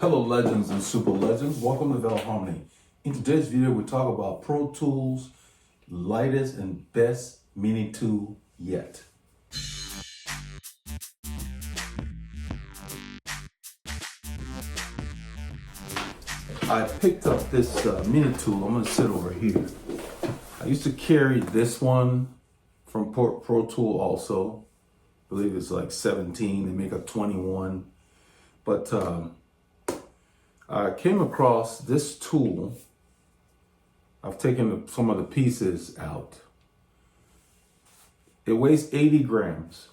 Hello legends and super legends, welcome to Val Harmony. In today's video we talk about Pro Tools lightest and best mini tool yet. I picked up this mini tool. I'm going to sit over here. I used to carry this one from Pro Tool also. I believe it's like 17, they make a 21. But I came across this tool. I've taken some of the pieces out. It weighs 80 grams.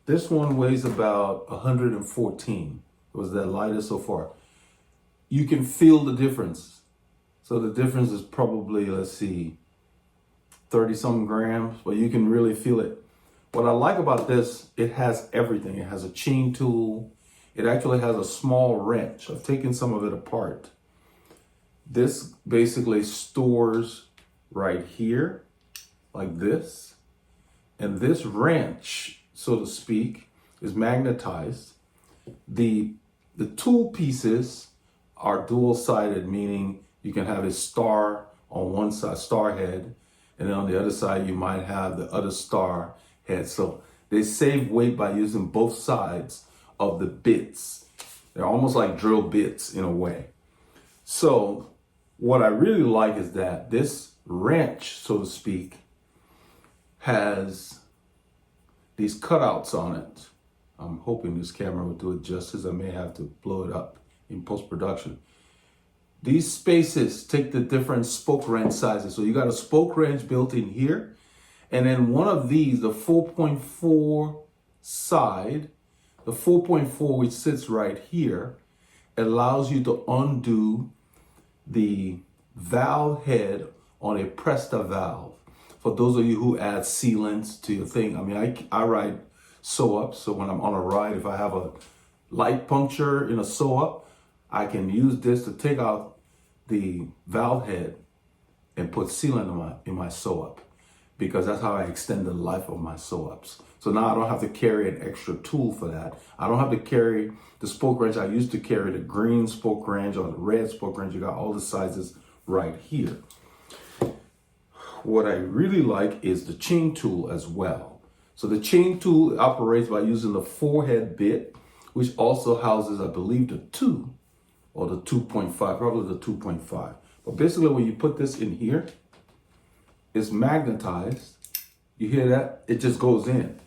This one weighs about 114. It was the lightest so far. You can feel the difference. So the difference is probably, let's see, 30 some grams, but you can really feel it. What I like about this, it has everything. It has a chain tool. It actually has a small wrench. I've taken some of it apart. This basically stores right here, like this. And this wrench, so to speak, is magnetized. The tool pieces are dual-sided, meaning you can have a star on one side, star head, and then on the other side you might have the other star head. So they save weight by using both sides of the bits. They're almost like drill bits in a way. So what I really like is that this wrench, so to speak, has these cutouts on it. I'm hoping this camera will do it justice. I may have to blow it up in post-production. These spaces take the different spoke wrench sizes. So you got a spoke wrench built in here, and then one of these, the 4.4 side, the 4.4 which sits right here, allows you to undo the valve head on a Presta valve. For those of you who add sealants to your thing, I mean, I ride sew-ups, so when I'm on a ride, if I have a light puncture in a sew-up, I can use this to take out the valve head and put sealant in my sew-up, because that's how I extend the life of my sew-ups. So now I don't have to carry an extra tool for that. I don't have to carry the spoke wrench. I used to carry the green spoke wrench or the red spoke wrench. You got all the sizes right here. What I really like is the chain tool as well. So the chain tool operates by using the 4-head bit, which also houses, I believe, the 2 or the 2.5, probably the 2.5. But basically when you put this in here, it's magnetized. You hear that? It just goes in.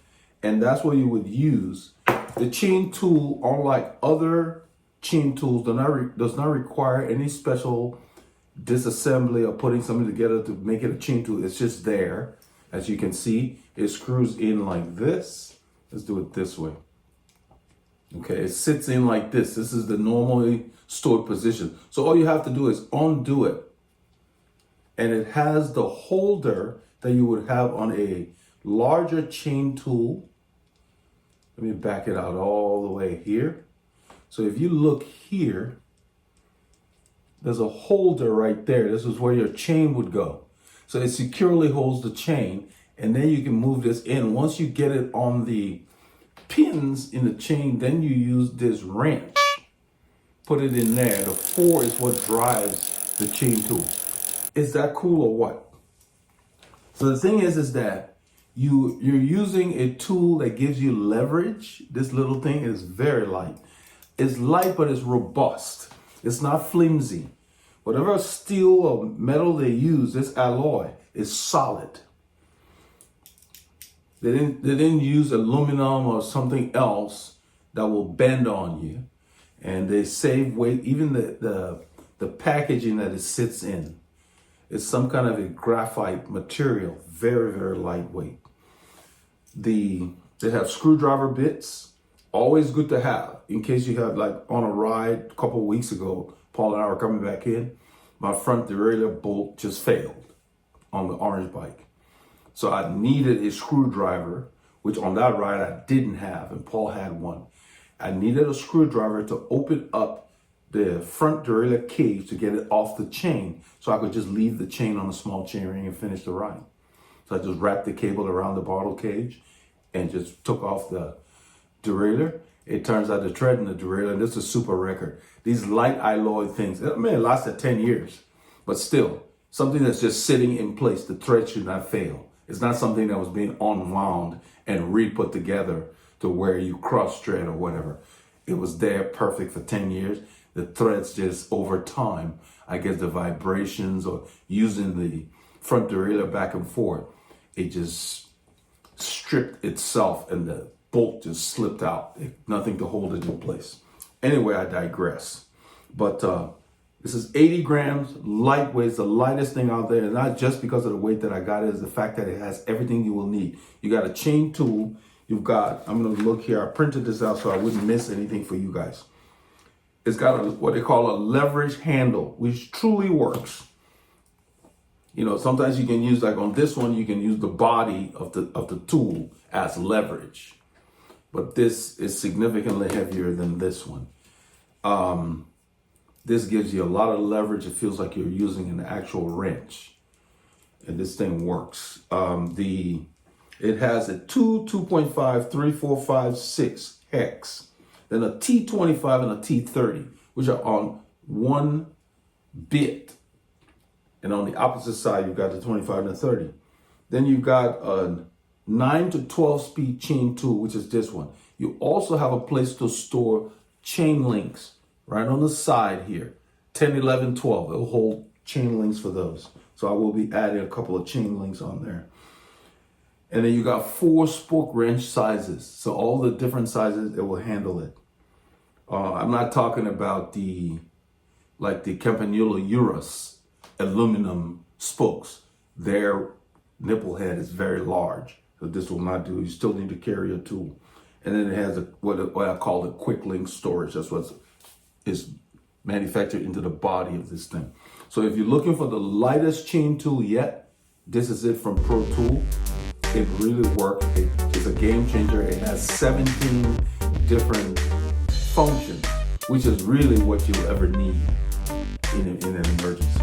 And that's what you would use. The chain tool, unlike other chain tools, does not require any special disassembly or putting something together to make it a chain tool. It's just there. As you can see, it screws in like this. Let's do it this way. Okay, it sits in like this. This is the normally stored position. So all you have to do is undo it. And it has the holder that you would have on a larger chain tool. Let me back it out all the way here. So if you look here, there's a holder right there. This is where your chain would go. So it securely holds the chain, and then you can move this in. Once you get it on the pins in the chain, then you use this wrench. Put it in there. The 4 is what drives the chain tool. Is that cool or what? So the thing is that you're using a tool that gives you leverage. This little thing is very light. It's light, but it's robust. It's not flimsy. Whatever steel or metal they use, this alloy is solid. They didn't use aluminum or something else that will bend on you. And they save weight. Even the packaging that it sits in, it's some kind of a graphite material, very, very lightweight. They have screwdriver bits, always good to have in case you have, like on a ride a couple of weeks ago, Paul and I were coming back in, my front derailleur bolt just failed on the orange bike. So I needed a screwdriver, which on that ride I didn't have, and Paul had one. I needed a screwdriver to open up the front derailleur cage to get it off the chain, so I could just leave the chain on a small chain ring and finish the ride. So I just wrapped the cable around the bottle cage and just took off the derailleur. It turns out the tread and the derailleur, and this is a super record. These light alloy things, I mean, it lasted 10 years, but still, something that's just sitting in place. The thread should not fail. It's not something that was being unwound and re-put together to where you cross thread or whatever. It was there perfect for 10 years. The threads just over time, I guess the vibrations or using the front derailleur back and forth, it just stripped itself and the bolt just slipped out. Nothing to hold it in place. Anyway, I digress. But this is 80 grams, lightweight, it's the lightest thing out there. And not just because of the weight that I got, it is the fact that it has everything you will need. You got a chain tool. You've got, I'm going to look here. I printed this out so I wouldn't miss anything for you guys. It's got what they call a leverage handle, which truly works. You know, sometimes you can use, like on this one, you can use the body of the tool as leverage. But this is significantly heavier than this one. This gives you a lot of leverage. It feels like you're using an actual wrench. And this thing works. It has a 2.5, 3, 4, 5, 6 hex. Then a T25 and a T30, which are on one bit. And on the opposite side, you've got the 25 and the 30. Then you've got a 9 to 12 speed chain tool, which is this one. You also have a place to store chain links right on the side here. 10, 11, 12. It'll hold chain links for those. So I will be adding a couple of chain links on there. And then you got 4 spoke wrench sizes. So all the different sizes, it will handle it. I'm not talking about the Campanula Urus aluminum spokes. Their nipple head is very large. So this will not do. You still need to carry a tool. And then it has what I call the quick link storage. That's what is manufactured into the body of this thing. So if you're looking for the lightest chain tool yet, this is it from Pro Tool. It really works. It's a game changer. It has 17 different functions, which is really what you'll ever need in an emergency.